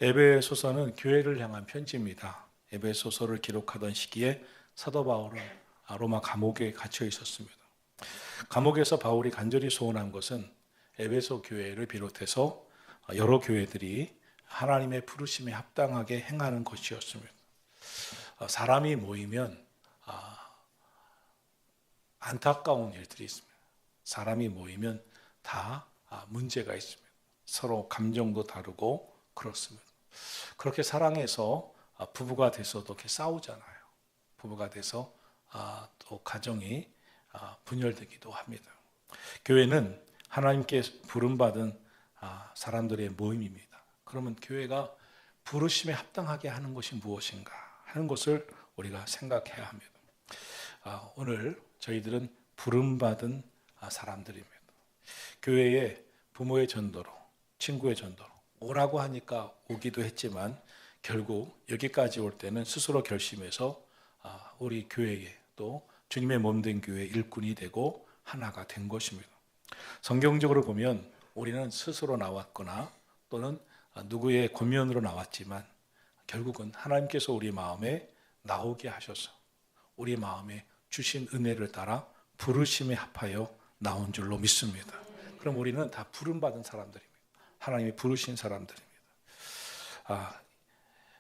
에베소서는 교회를 향한 편지입니다. 에베소서를 기록하던 시기에 사도 바울은 로마 감옥에 갇혀 있었습니다. 감옥에서 바울이 간절히 소원한 것은 에베소 교회를 비롯해서 여러 교회들이 하나님의 부르심에 합당하게 행하는 것이었습니다. 사람이 모이면 안타까운 일들이 있습니다. 사람이 모이면 다 문제가 있습니다. 서로 감정도 다르고 그렇습니다. 그렇게 사랑해서 부부가 돼서도 이렇게 싸우잖아요. 부부가 돼서 또 가정이 분열되기도 합니다. 교회는 하나님께 부름받은 사람들의 모임입니다. 그러면 교회가 부르심에 합당하게 하는 것이 무엇인가 하는 것을 우리가 생각해야 합니다. 오늘 저희들은 부름받은 사람들입니다. 교회에 부모의 전도로, 친구의 전도로 오라고 하니까 오기도 했지만 결국 여기까지 올 때는 스스로 결심해서 우리 교회에 또 주님의 몸된 교회의 일꾼이 되고 하나가 된 것입니다. 성경적으로 보면 우리는 스스로 나왔거나 또는 누구의 권면으로 나왔지만 결국은 하나님께서 우리 마음에 나오게 하셔서 우리 마음에 주신 은혜를 따라 부르심에 합하여 나온 줄로 믿습니다. 그럼 우리는 다 부름받은 사람들입니다. 하나님이 부르신 사람들입니다.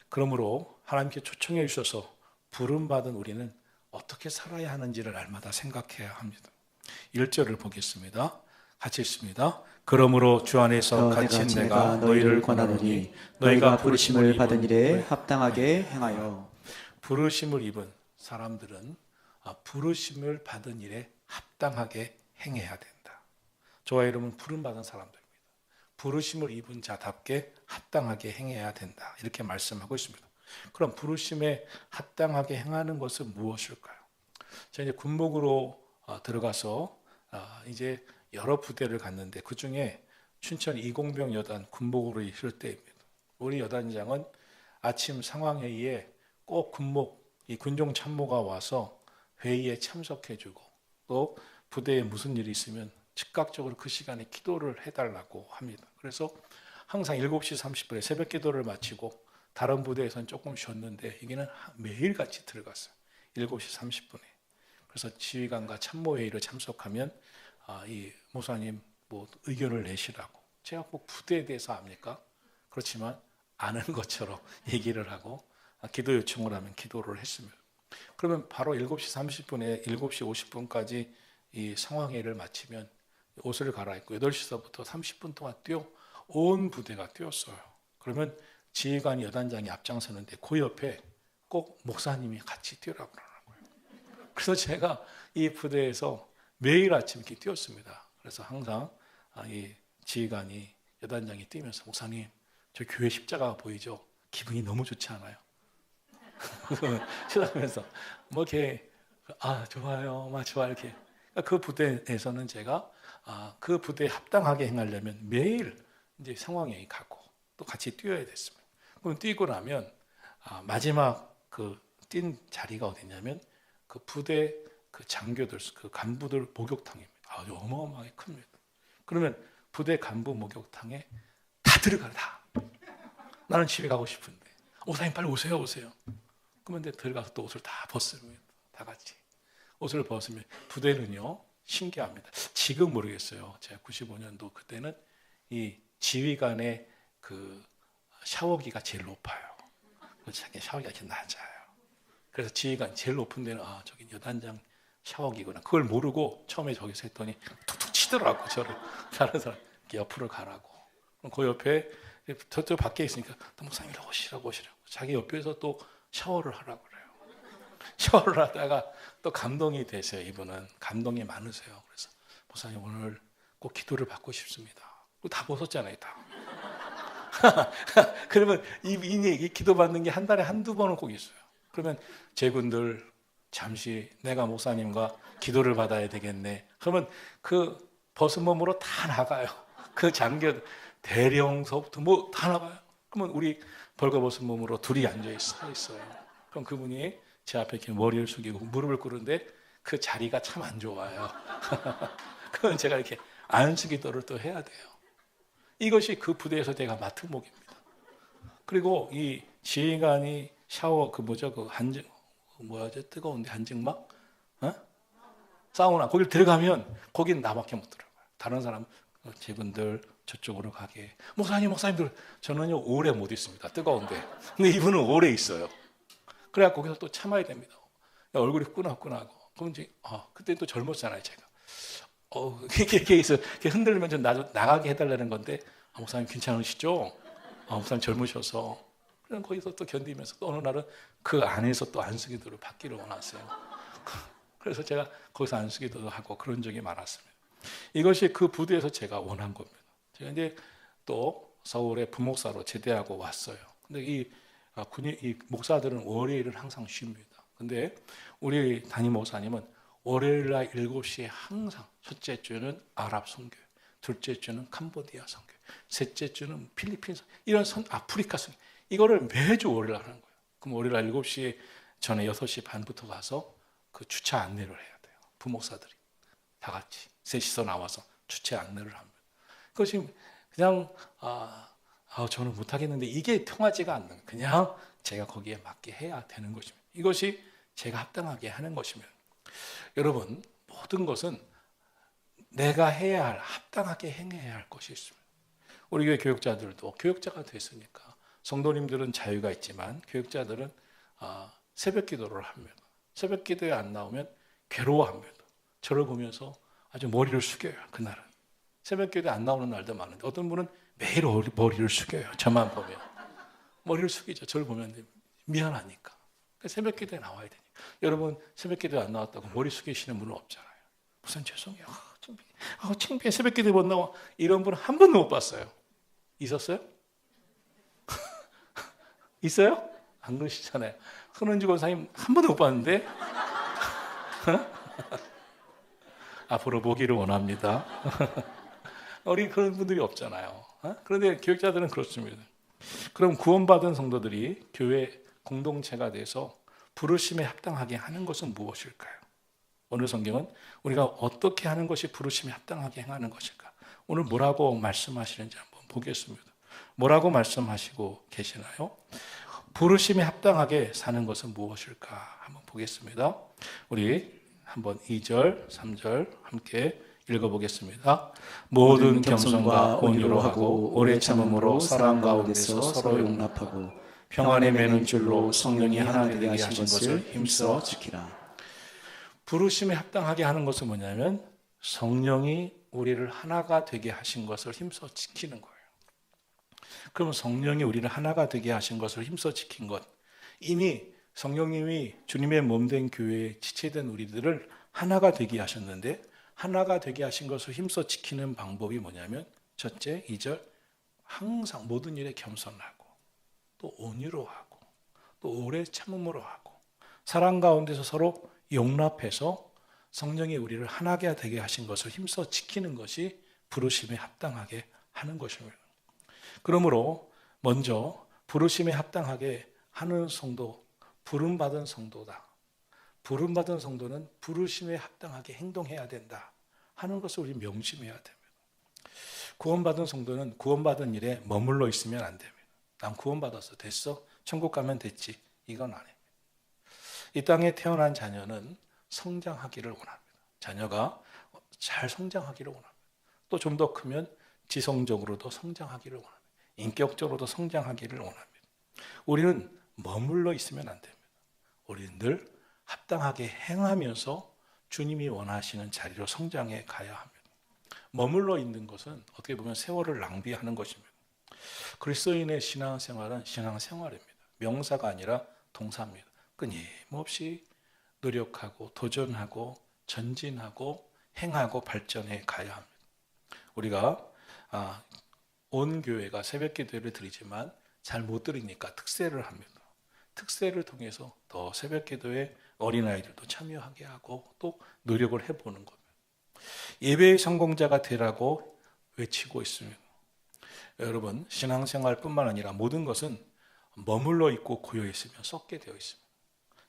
그러므로 하나님께 초청해 주셔서 부름받은 우리는 어떻게 살아야 하는지를 날마다 생각해야 합니다. 1절을 보겠습니다. 같이 읽습니다. 그러므로 주 안에서 갇힌 내가 너희를 권하노니 너희가 부르심을 받은 일에 합당하게 행하여. 부르심을 입은 사람들은 부르심을 받은 일에 합당하게 행해야 된다. 저와 여러분 부름받은 사람들입니다. 부르심을 입은 자답게 합당하게 행해야 된다. 이렇게 말씀하고 있습니다. 그럼 부르심에 합당하게 행하는 것은 무엇일까요? 제가 이제 군목으로 들어가서 이제 여러 부대를 갔는데 그 중에 춘천 이공병 여단 군목으로 있을 때입니다. 우리 여단장은 아침 상황회의에 꼭 군목, 이 군종 참모가 와서 회의에 참석해주고 또 부대에 무슨 일이 있으면 즉각적으로 그 시간에 기도를 해달라고 합니다. 그래서 항상 7시 30분에 새벽 기도를 마치고 다른 부대에서는 조금 쉬었는데 여기는 매일같이 들어갔어요. 7시 30분에. 그래서 지휘관과 참모회의를 참석하면 이 목사님 뭐 의견을 내시라고. 제가 꼭 부대에 대해서 압니까? 그렇지만 아는 것처럼 얘기를 하고 기도 요청을 하면 기도를 했습니다. 그러면 바로 7시 30분에 7시 50분까지 이 상황회의를 마치면 옷을 갈아입고 8시서부터 30분 동안 온 부대가 뛰었어요. 그러면 지휘관이 여단장이 앞장서는데 그 옆에 꼭 목사님이 같이 뛰라고 그러는 거예요. 그래서 제가 이 부대에서 매일 아침 이렇게 뛰었습니다. 그래서 항상 이 지휘관이 여단장이 뛰면서 목사님 저 교회 십자가가 보이죠? 기분이 너무 좋지 않아요? 쳐다보면서 뭐 이렇게 좋아요, 좋아 이렇게. 그 부대에서는 제가 그 부대에 합당하게 행하려면 매일 이제 상황에 가고 또 같이 뛰어야 됐습니다. 그럼 뛰고 나면 마지막 그 뛴 자리가 어디냐면 그 부대 그 장교들, 그 간부들 목욕탕입니다. 아주 어마어마하게 큽니다. 그러면 부대 간부 목욕탕에 다 들어가라 다. 나는 집에 가고 싶은데 목사님 빨리 오세요. 그런데 들어가서 또 옷을 다 벗습니다. 다 같이 옷을 벗으면 부대는요 신기합니다. 지금 모르겠어요. 제가 95년도 그때는 이 지휘관의 그 샤워기가 제일 높아요. 자기 샤워기가 이렇게 낮아요. 그래서 지휘관 제일 높은 데는 저기 여단장 샤워기구나. 그걸 모르고 처음에 저기서 했더니 툭툭 치더라고 저를. 다른 사람 옆으로 가라고. 그럼 그 옆에 저쪽 밖에 있으니까 또 목사님 오시라고. 자기 옆에서 또 샤워를 하라고 그래요. 샤워를 하다가 또 감동이 되세요. 이분은 감동이 많으세요. 그래서 목사님 오늘 꼭 기도를 받고 싶습니다. 다 벗었잖아요, 다. 그러면 이 기도 받는 게 한 달에 한두 번은 꼭 있어요. 그러면 제군들 잠시 내가 목사님과 기도를 받아야 되겠네. 그러면 그 벗은 몸으로 다 나가요. 그 장교 대령서부터 뭐 다 나가요. 그러면 우리 벌거벗은 몸으로 둘이 앉아 있어요. 그럼 그분이 제 앞에 이렇게 머리를 숙이고 무릎을 꿇는데 그 자리가 참 안 좋아요. 그건 제가 이렇게 안수기도를 또 해야 돼요. 이것이 그 부대에서 제가 맡은 목입니다. 그리고 이 지휘관이 샤워 그 뭐죠? 그 한증 뭐야죠? 뜨거운데 한증막? 어? 사우나 거길 들어가면 거긴 나밖에 못 들어가요. 다른 사람 제분들 저쪽으로 가게. 목사님들 저는요 오래 못 있습니다. 뜨거운데. 근데 이분은 오래 있어요. 그래야 거기서 또 참아야 됩니다. 얼굴이 꾸나꾸나하고. 그럼 이제 그때 또 젊었잖아요 제가. 이렇게 해서 이렇게 흔들면 좀 나가게 해달라는 건데 목사님 괜찮으시죠? 목사님 젊으셔서. 그럼 거기서 또 견디면서 또 어느 날은 그 안에서 또 안수기도를 받기를 원하세요. 그래서 제가 거기서 안수기도도 하고 그런 적이 많았습니다. 이것이 그 부두에서 제가 원한 겁니다. 제가 이제 또 서울에 부목사로 제대하고 왔어요. 근데 이 목사들은 월요일은 항상 쉽니다. 근데 우리 담임 목사님은 월요일 날 7시에 항상 첫째 주는 아랍 선교, 둘째 주는 캄보디아 선교, 셋째 주는 필리핀 선교, 이런 아프리카 선교. 이거를 매주 월요일 날 하는 거예요. 그럼 월요일 날 7시 전에 6시 반부터 가서 그 주차 안내를 해야 돼요. 부목사들이 다 같이 셋이서 나와서 주차 안내를 합니다. 그것이 그냥 저는 못하겠는데 이게 통하지가 않는 거예요. 그냥 제가 거기에 맞게 해야 되는 것입니다. 이것이 제가 합당하게 하는 것이면 여러분 모든 것은 내가 해야 할 합당하게 행해야 할 것이 있습니다. 우리 교회 교육자들도 교육자가 됐으니까 성도님들은 자유가 있지만 교육자들은 새벽 기도를 합니다. 새벽 기도에 안 나오면 괴로워합니다. 저를 보면서 아주 머리를 숙여요. 그날은 새벽 기도에 안 나오는 날도 많은데 어떤 분은 매일 머리를 숙여요. 저만 보면 머리를 숙이죠. 저를 보면 미안하니까 새벽 기도에 나와야 되니까. 여러분 새벽 기도에 안 나왔다고 머리 숙이시는 분은 없잖아요. 무슨 죄송해요. 창피해. 새벽 기도에 못 나와. 이런 분 한 번도 못 봤어요. 있었어요? 있어요? 안 그러시잖아요. 손은지 권사님 한 번도 못 봤는데 앞으로 보기를 원합니다. 우리 그런 분들이 없잖아요. 그런데 교육자들은 그렇습니다. 그럼 구원받은 성도들이 교회 공동체가 돼서 부르심에 합당하게 하는 것은 무엇일까요? 오늘 성경은 우리가 어떻게 하는 것이 부르심에 합당하게 행하는 것일까? 오늘 뭐라고 말씀하시는지 한번 보겠습니다. 뭐라고 말씀하시고 계시나요? 부르심에 합당하게 사는 것은 무엇일까? 한번 보겠습니다. 우리 한번 2절, 3절 함께 읽어보겠습니다. 모든 겸손과 온유로 하고 오래 참음으로 사랑 가운데서 서로 용납하고 평안에 매는 줄로 성령이 하나 되게 하신 것을 힘써 지키라. 부르심에 합당하게 하는 것은 뭐냐면 성령이 우리를 하나가 되게 하신 것을 힘써 지키는 거예요. 그러면 성령이 우리를 하나가 되게 하신 것을 힘써 지킨 것, 이미 성령님이 주님의 몸된 교회에 지체된 우리들을 하나가 되게 하셨는데 하나가 되게 하신 것을 힘써 지키는 방법이 뭐냐면 첫째 2절 항상 모든 일에 겸손하고 또 온유로 하고 또 오래 참음으로 하고 사랑 가운데서 서로 용납해서 성령이 우리를 하나가 되게 하신 것을 힘써 지키는 것이 부르심에 합당하게 하는 것입니다. 그러므로 먼저 부르심에 합당하게 하는 성도, 부름받은 성도다. 부름받은 성도는 부르심에 합당하게 행동해야 된다 하는 것을 우리 명심해야 됩니다. 구원받은 성도는 구원받은 일에 머물러 있으면 안 됩니다. 난 구원받았어. 됐어. 천국 가면 됐지. 이건 아닙니다. 이 땅에 태어난 자녀는 성장하기를 원합니다. 자녀가 잘 성장하기를 원합니다. 또 좀 더 크면 지성적으로도 성장하기를 원합니다. 인격적으로도 성장하기를 원합니다. 우리는 머물러 있으면 안 됩니다. 우리는 늘 합당하게 행하면서 주님이 원하시는 자리로 성장해 가야 합니다. 머물러 있는 것은 어떻게 보면 세월을 낭비하는 것입니다. 그리스도인의 신앙생활은 신앙생활입니다. 명사가 아니라 동사입니다. 끊임없이 노력하고 도전하고 전진하고 행하고 발전해 가야 합니다. 우리가 온 교회가 새벽 기도를 드리지만 잘 못 드리니까 특세를 합니다. 특세를 통해서 더 새벽 기도에 어린아이들도 참여하게 하고 또 노력을 해보는 겁니다. 예배의 성공자가 되라고 외치고 있습니다. 여러분 신앙생활뿐만 아니라 모든 것은 머물러 있고 고여 있으면 썩게 되어 있습니다.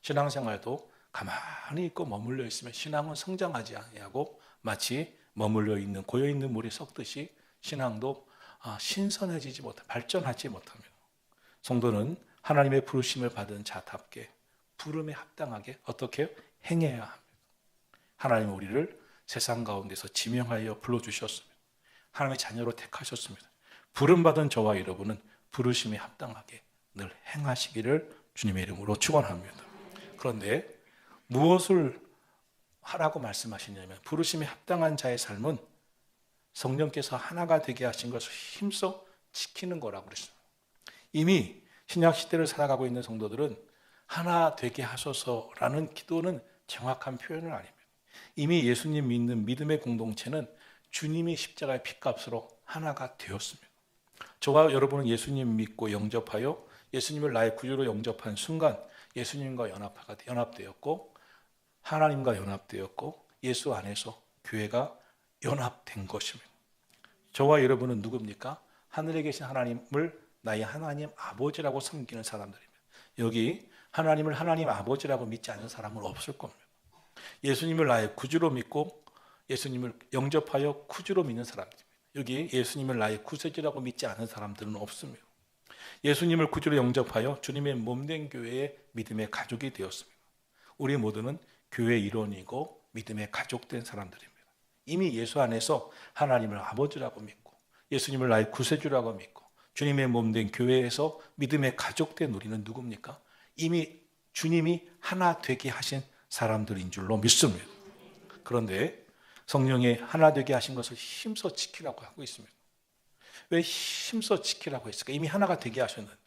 신앙생활도 가만히 있고 머물러 있으면 신앙은 성장하지 아니하고 마치 머물러 있는 고여 있는 물이 썩듯이 신앙도 신선해지지 못해 발전하지 못합니다. 성도는 하나님의 부르심을 받은 자답게 부름에 합당하게 어떻게 해요? 행해야 합니다. 하나님은 우리를 세상 가운데서 지명하여 불러주셨습니다. 하나님의 자녀로 택하셨습니다. 부름받은 저와 여러분은 부르심에 합당하게 늘 행하시기를 주님의 이름으로 축원합니다. 그런데 무엇을 하라고 말씀하시냐면 부르심에 합당한 자의 삶은 성령께서 하나가 되게 하신 것을 힘써 지키는 거라고 그랬어요. 이미 신약 시대를 살아가고 있는 성도들은 하나 되게 하소서라는 기도는 정확한 표현은 아닙니다. 이미 예수님 믿는 믿음의 공동체는 주님이 십자가의 피값으로 하나가 되었습니다. 저와 여러분은 예수님 믿고 영접하여 예수님을 나의 구주로 영접한 순간 예수님과 연합되었고 하나님과 연합되었고 예수 안에서 교회가 연합된 것입니다. 저와 여러분은 누굽니까? 하늘에 계신 하나님을 나의 하나님 아버지라고 섬기는 사람들입니다. 여기 하나님을 하나님 아버지라고 믿지 않는 사람은 없을 겁니다. 예수님을 나의 구주로 믿고 예수님을 영접하여 구주로 믿는 사람들입니다. 여기 예수님을 나의 구세주라고 믿지 않는 사람들은 없습니다. 예수님을 구주로 영접하여 주님의 몸된 교회의 믿음의 가족이 되었습니다. 우리 모두는 교회의 일원이고 믿음의 가족된 사람들입니다. 이미 예수 안에서 하나님을 아버지라고 믿고 예수님을 나의 구세주라고 믿고 주님의 몸된 교회에서 믿음의 가족된 우리는 누굽니까? 이미 주님이 하나 되게 하신 사람들인 줄로 믿습니다. 그런데 성령의 하나 되게 하신 것을 힘써 지키라고 하고 있습니다. 왜 힘써 지키라고 했을까? 이미 하나가 되게 하셨는데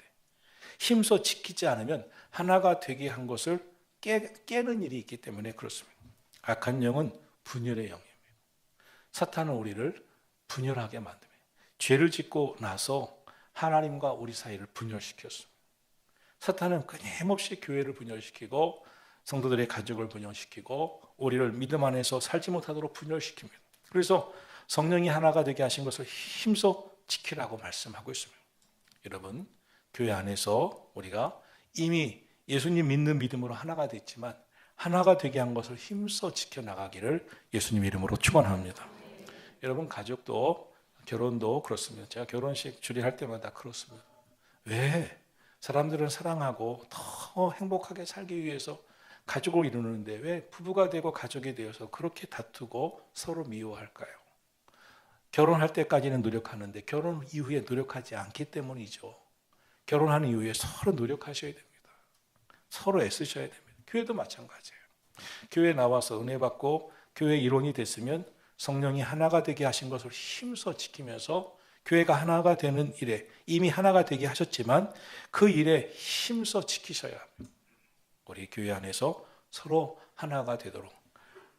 힘써 지키지 않으면 하나가 되게 한 것을 깨는 일이 있기 때문에 그렇습니다. 악한 영은 분열의 영입니다. 사탄은 우리를 분열하게 만듭니다. 죄를 짓고 나서 하나님과 우리 사이를 분열시켰습니다. 사탄은 끊임없이 교회를 분열시키고 성도들의 가족을 분열시키고 우리를 믿음 안에서 살지 못하도록 분열시킵니다. 그래서 성령이 하나가 되게 하신 것을 힘써 지키라고 말씀하고 있습니다. 여러분, 교회 안에서 우리가 이미 예수님 믿는 믿음으로 하나가 됐지만 하나가 되게 한 것을 힘써 지켜나가기를 예수님 이름으로 축원합니다. 여러분, 가족도 결혼도 그렇습니다. 제가 결혼식 주례할 때마다 그렇습니다. 왜? 사람들은 사랑하고 더 행복하게 살기 위해서 가족을 이루는데 왜 부부가 되고 가족이 되어서 그렇게 다투고 서로 미워할까요? 결혼할 때까지는 노력하는데 결혼 이후에 노력하지 않기 때문이죠. 결혼하는 이후에 서로 노력하셔야 됩니다. 서로 애쓰셔야 됩니다. 교회도 마찬가지예요. 교회에 나와서 은혜 받고 교회 일원이 됐으면 성령이 하나가 되게 하신 것을 힘써 지키면서 교회가 하나가 되는 일에 이미 하나가 되게 하셨지만 그 일에 힘써 지키셔야 합니다. 우리 교회 안에서 서로 하나가 되도록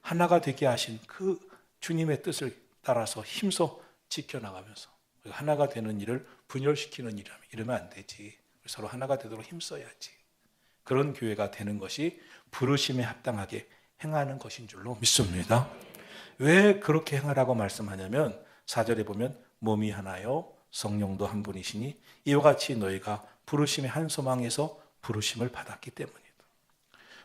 하나가 되게 하신 그 주님의 뜻을 따라서 힘써 지켜나가면서 하나가 되는 일을 분열시키는 일이라면 이러면 안 되지. 서로 하나가 되도록 힘써야지. 그런 교회가 되는 것이 부르심에 합당하게 행하는 것인 줄로 믿습니다. 왜 그렇게 행하라고 말씀하냐면 4절에 보면 몸이 하나요 성령도 한 분이시니 이와 같이 너희가 부르심의 한 소망에서 부르심을 받았기 때문이다.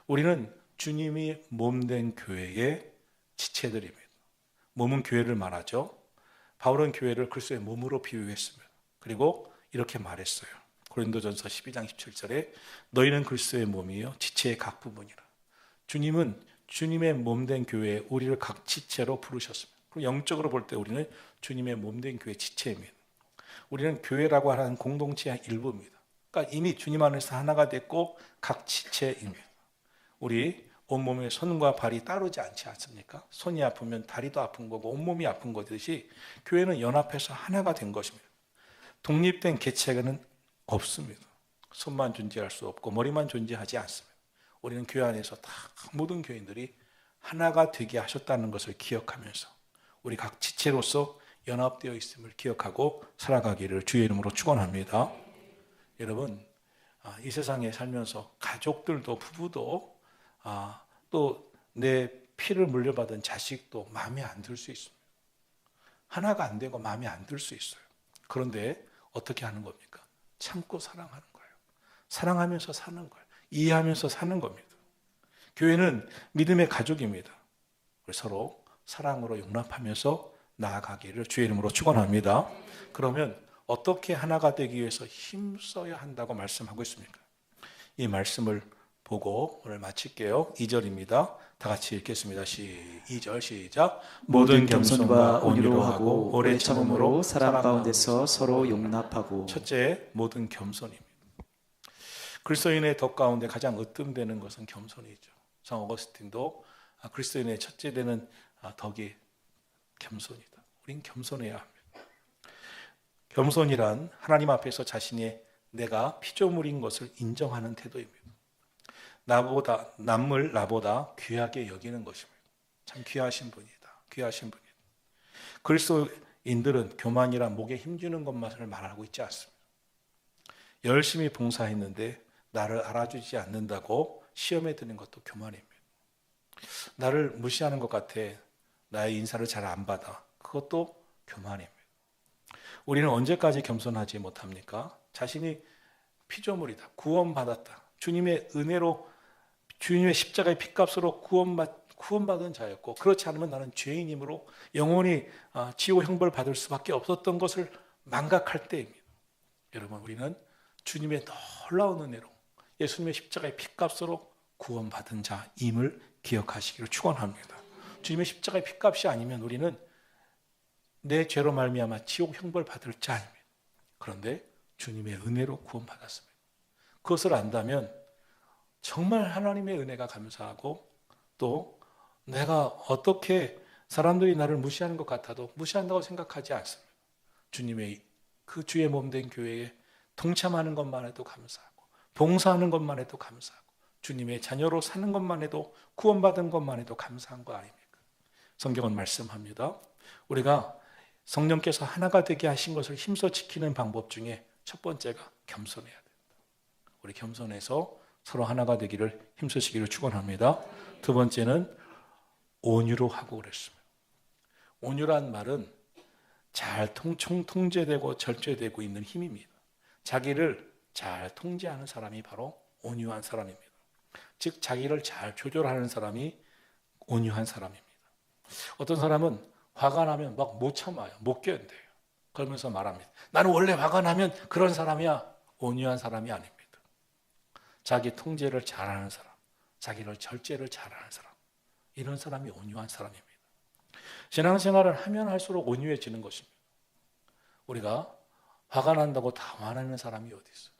우리는 주님이 몸된 교회의 지체들입니다. 몸은 교회를 말하죠. 바울은 교회를 그리스도의 몸으로 비유했습니다. 그리고 이렇게 말했어요. 고린도전서 12장 17절에 너희는 그리스도의 몸이요 지체의 각 부분이라. 주님은 주님의 몸된 교회에 우리를 각 지체로 부르셨습니다. 그리고 영적으로 볼 때 우리는 주님의 몸된 교회 지체입니다. 우리는 교회라고 하는 공동체의 일부입니다. 그러니까 이미 주님 안에서 하나가 됐고 각 지체입니다. 우리 온몸의 손과 발이 따르지 않지 않습니까? 손이 아프면 다리도 아픈 거고 온몸이 아픈 거듯이 교회는 연합해서 하나가 된 것입니다. 독립된 개체는 없습니다. 손만 존재할 수 없고 머리만 존재하지 않습니다. 우리는 교회 안에서 다 모든 교인들이 하나가 되게 하셨다는 것을 기억하면서 우리 각 지체로서 연합되어 있음을 기억하고 살아가기를 주의 이름으로 축원합니다. 여러분, 이 세상에 살면서 가족들도 부부도 또 내 피를 물려받은 자식도 마음에 안 들 수 있습니다. 하나가 안 되고 마음에 안 들 수 있어요. 그런데 어떻게 하는 겁니까? 참고 사랑하는 거예요. 사랑하면서 사는 거예요. 이해하면서 사는 겁니다. 교회는 믿음의 가족입니다. 서로 사랑으로 용납하면서 나아가기를 주의 이름으로 축원합니다. 그러면 어떻게 하나가 되기 위해서 힘써야 한다고 말씀하고 있습니까? 이 말씀을 보고 오늘 마칠게요. 2절입니다. 다 같이 읽겠습니다. 2절 시작. 모든 겸손과 온유로 하고 오래 참음으로 사람 가운데서 서로 용납하고. 첫째, 모든 겸손입니다. 그리스도인의 덕 가운데 가장 으뜸되는 것은 겸손이죠. 성 어거스틴도 그리스도인의 첫째 되는 덕이 겸손이다. 우린 겸손해야 합니다. 겸손이란 하나님 앞에서 자신의 내가 피조물인 것을 인정하는 태도입니다. 남을 나보다 귀하게 여기는 것입니다. 참 귀하신 분이다. 귀하신 분이다. 그리스도인들은 교만이란 목에 힘주는 것만을 말하고 있지 않습니다. 열심히 봉사했는데 나를 알아주지 않는다고 시험에 드는 것도 교만입니다. 나를 무시하는 것 같아. 나의 인사를 잘 안 받아. 그것도 교만입니다. 우리는 언제까지 겸손하지 못합니까? 자신이 피조물이다. 구원받았다. 주님의 은혜로 주님의 십자가의 피값으로 구원받은 자였고 그렇지 않으면 나는 죄인이므로 영원히 지옥 형벌 받을 수밖에 없었던 것을 망각할 때입니다. 여러분, 우리는 주님의 놀라운 은혜로 예수님의 십자가의 피값으로 구원받은 자임을 기억하시기를 축원합니다. 주님의 십자가의 피값이 아니면 우리는 내 죄로 말미암아 지옥 형벌 받을 자입니다. 그런데 주님의 은혜로 구원받았습니다. 그것을 안다면 정말 하나님의 은혜가 감사하고 또 내가 어떻게 사람들이 나를 무시하는 것 같아도 무시한다고 생각하지 않습니다. 주님의 그 주의 몸된 교회에 동참하는 것만 해도 감사하고 봉사하는 것만 해도 감사하고 주님의 자녀로 사는 것만 해도 구원받은 것만 해도 감사한 거 아닙니까? 성경은 말씀합니다. 우리가 성령께서 하나가 되게 하신 것을 힘써 지키는 방법 중에 첫 번째가 겸손해야 된다. 우리 겸손해서 서로 하나가 되기를 힘쓰시기를 축원합니다. 두 번째는 온유로 하고 그랬습니다. 온유란 말은 잘 통제되고 절제되고 있는 힘입니다. 자기를 잘 통제하는 사람이 바로 온유한 사람입니다. 즉 자기를 잘 조절하는 사람이 온유한 사람입니다. 어떤 사람은 화가 나면 막 못 참아요. 못 견뎌요. 그러면서 말합니다. 나는 원래 화가 나면 그런 사람이야. 온유한 사람이 아닙니다. 자기 통제를 잘하는 사람, 자기를 절제를 잘하는 사람, 이런 사람이 온유한 사람입니다. 신앙생활을 하면 할수록 온유해지는 것입니다. 우리가 화가 난다고 다 화내는 사람이 어디 있어요?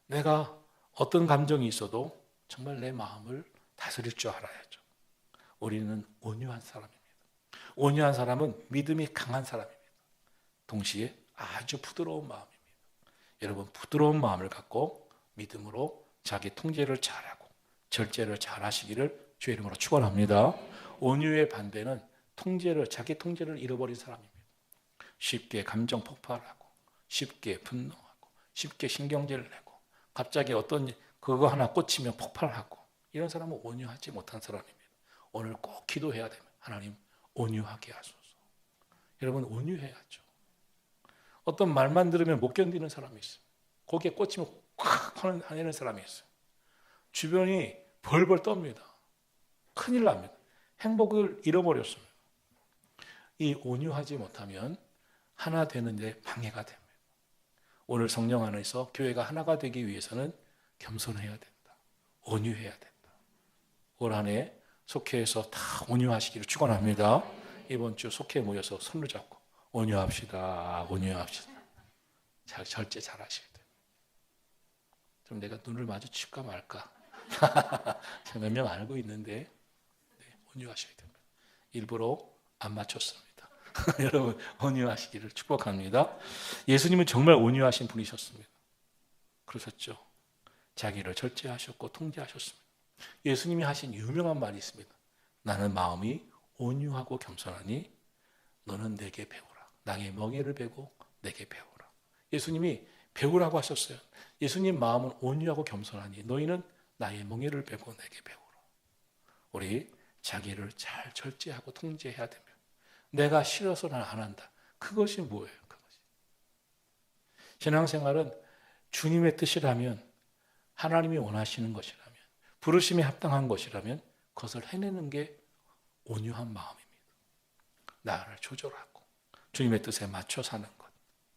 내가 어떤 감정이 있어도 정말 내 마음을 다스릴 줄 알아야죠. 우리는 온유한 사람입니다. 온유한 사람은 믿음이 강한 사람입니다. 동시에 아주 부드러운 마음입니다. 여러분, 부드러운 마음을 갖고 믿음으로 자기 통제를 잘하고 절제를 잘하시기를 주의 이름으로 축원합니다. 온유의 반대는 자기 통제를 잃어버린 사람입니다. 쉽게 감정 폭발하고 쉽게 분노하고 쉽게 신경질을 내고 갑자기 어떤 그거 하나 꽂히면 폭발하고 이런 사람은 온유하지 못한 사람입니다. 오늘 꼭 기도해야 됩니다. 하나님 온유하게 하소서. 여러분, 온유해야죠. 어떤 말만 들으면 못 견디는 사람이 있어요. 거기에 꽂히면 콱 화내는 사람이 있어요. 주변이 벌벌 떱니다. 큰일 납니다. 행복을 잃어버렸습니다. 이 온유하지 못하면 하나 되는데 방해가 됩니다. 오늘 성령 안에서 교회가 하나가 되기 위해서는 겸손해야 된다. 온유해야 된다. 올 한 해 속회에서 다 온유하시기를 축원합니다. 이번 주 속회에 모여서 손을 잡고 온유합시다. 온유합시다. 절제 잘하셔야 돼요. 좀 내가 눈을 마주칠까 말까. 몇 명 알고 있는데 온유하셔야 됩니다. 일부러 안 맞췄습니다. 여러분 온유하시기를 축복합니다. 예수님은 정말 온유하신 분이셨습니다. 그러셨죠. 자기를 절제하셨고 통제하셨습니다. 예수님이 하신 유명한 말이 있습니다. 나는 마음이 온유하고 겸손하니 너는 내게 배우라. 나의 멍에를 베고 내게 배우라. 예수님이 배우라고 하셨어요. 예수님 마음은 온유하고 겸손하니 너희는 나의 멍에를 베고 내게 배우라. 우리 자기를 잘 절제하고 통제해야 되며 내가 싫어서 난 안 한다. 그것이 뭐예요? 그것이. 신앙생활은 주님의 뜻이라면 하나님이 원하시는 것이라면 부르심에 합당한 것이라면 그것을 해내는 게 온유한 마음입니다. 나를 조절하고 주님의 뜻에 맞춰 사는 것.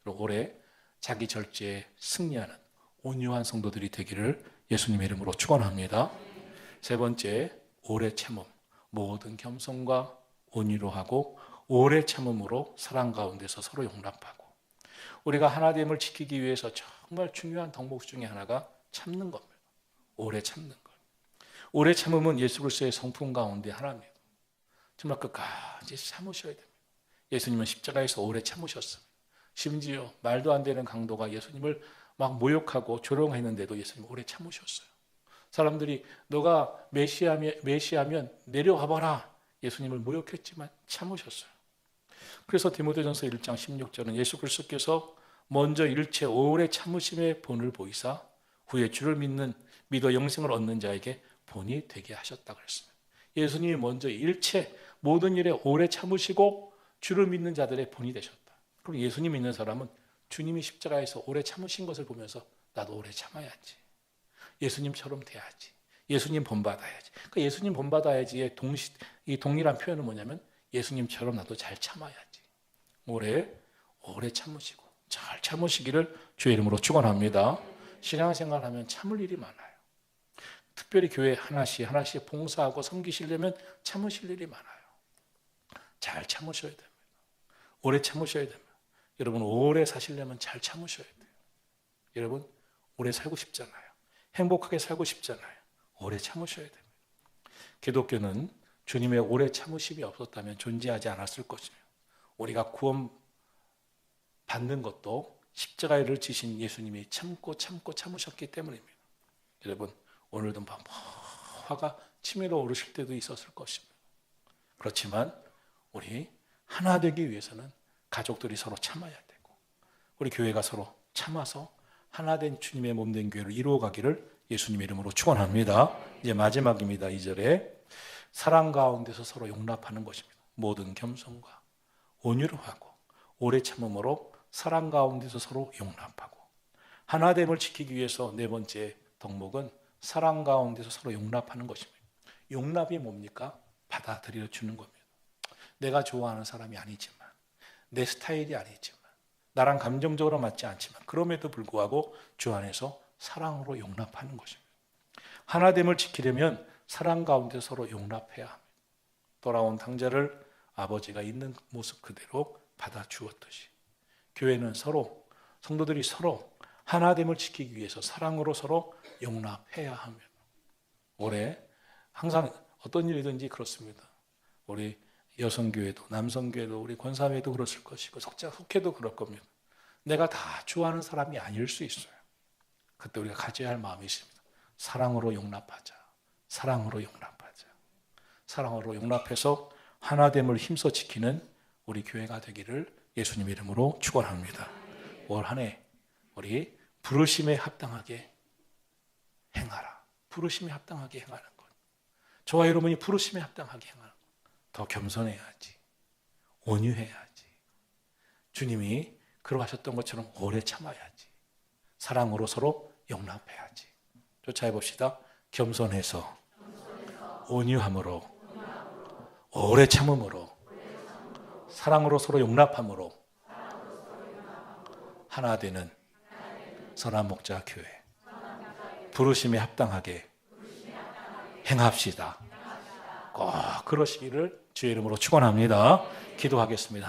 그리고 올해 자기 절제에 승리하는 온유한 성도들이 되기를 예수님의 이름으로 축원합니다. 세 번째, 오래 참음. 모든 겸손과 온유로 하고 오래 참음으로 사랑 가운데서 서로 용납하고. 우리가 하나됨을 지키기 위해서 정말 중요한 덕목 중에 하나가 참는 겁니다. 오래 참는 것. 오래 참음은 예수 그리스도의 성품 가운데 하나입니다. 정말 끝까지 참으셔야 됩니다. 예수님은 십자가에서 오래 참으셨습니다. 심지어 말도 안 되는 강도가 예수님을 막 모욕하고 조롱했는데도 예수님 오래 참으셨어요. 사람들이 너가 메시아면 내려와 봐라. 예수님을 모욕했지만 참으셨어요. 그래서 디모데전서 1장 16절은 예수 그리스도께서 먼저 일체 오래 참으심의 본을 보이사 후에 주를 믿어 영생을 얻는 자에게 본이 되게 하셨다 그랬습니다. 예수님이 먼저 일체 모든 일에 오래 참으시고 주를 믿는 자들의 본이 되셨다. 그럼 예수님 믿는 사람은 주님이 십자가에서 오래 참으신 것을 보면서 나도 오래 참아야지. 예수님처럼 돼야지. 예수님 본받아야지. 그 예수님 본받아야지의 이 동일한 표현은 뭐냐면 예수님처럼 나도 잘 참아야지. 오래 참으시고 잘 참으시기를 주의 이름으로 축원합니다. 신앙생활 하면 참을 일이 많아요. 특별히 교회 하나씩 봉사하고 섬기시려면 참으실 일이 많아요. 잘 참으셔야 됩니다. 오래 참으셔야 됩니다. 여러분 오래 사시려면 잘 참으셔야 돼요. 여러분 오래 살고 싶잖아요. 행복하게 살고 싶잖아요. 오래 참으셔야 됩니다. 기독교는 주님의 오래 참으심이 없었다면 존재하지 않았을 것이며 우리가 구원 받는 것도 십자가를 지신 예수님이 참으셨기 때문입니다. 여러분 오늘도 막 화가 치밀어 오르실 때도 있었을 것입니다. 그렇지만 우리 하나 되기 위해서는 가족들이 서로 참아야 되고 우리 교회가 서로 참아서 하나 된 주님의 몸된 교회를 이루어가기를 예수님의 이름으로 축원합니다. 이제 마지막입니다. 2절에 사랑 가운데서 서로 용납하는 것입니다. 모든 겸손과 온유로 하고 오래 참음으로 사랑 가운데서 서로 용납하고. 하나됨을 지키기 위해서 네 번째 덕목은 사랑 가운데서 서로 용납하는 것입니다. 용납이 뭡니까? 받아들여 주는 겁니다. 내가 좋아하는 사람이 아니지만 내 스타일이 아니지만 나랑 감정적으로 맞지 않지만 그럼에도 불구하고 주 안에서 사랑으로 용납하는 것입니다. 하나됨을 지키려면 사랑 가운데 서로 용납해야 합니다. 돌아온 탕자를 아버지가 있는 모습 그대로 받아 주었듯이 교회는 서로 성도들이 서로 하나됨을 지키기 위해서 사랑으로 서로 용납해야 합니다. 올해 항상 어떤 일이든지 그렇습니다. 우리 여성교회도 남성교회도 우리 권사회도 그렇을 것이고 속회도 그럴 겁니다. 내가 다 좋아하는 사람이 아닐 수 있어요. 그때 우리가 가져야 할 마음이 있습니다. 사랑으로 용납하자. 사랑으로 용납하자. 사랑으로 용납해서 하나됨을 힘써 지키는 우리 교회가 되기를 예수님 이름으로 축원합니다. 올 한 해 우리 부르심에 합당하게 행하라. 부르심에 합당하게 행하는 것. 저와 여러분이 부르심에 합당하게 행하는 것. 더 겸손해야지. 온유해야지. 주님이 그러하셨던 것처럼 오래 참아야지. 사랑으로 서로 용납해야지. 쫓아해 봅시다. 겸손해서 온유함으로 오래 참음으로 사랑으로 서로 용납함으로 하나 되는 선한 목자 교회 부르심에 합당하게 행합시다. 꼭 그러시기를 주의 이름으로 축원합니다. 기도하겠습니다.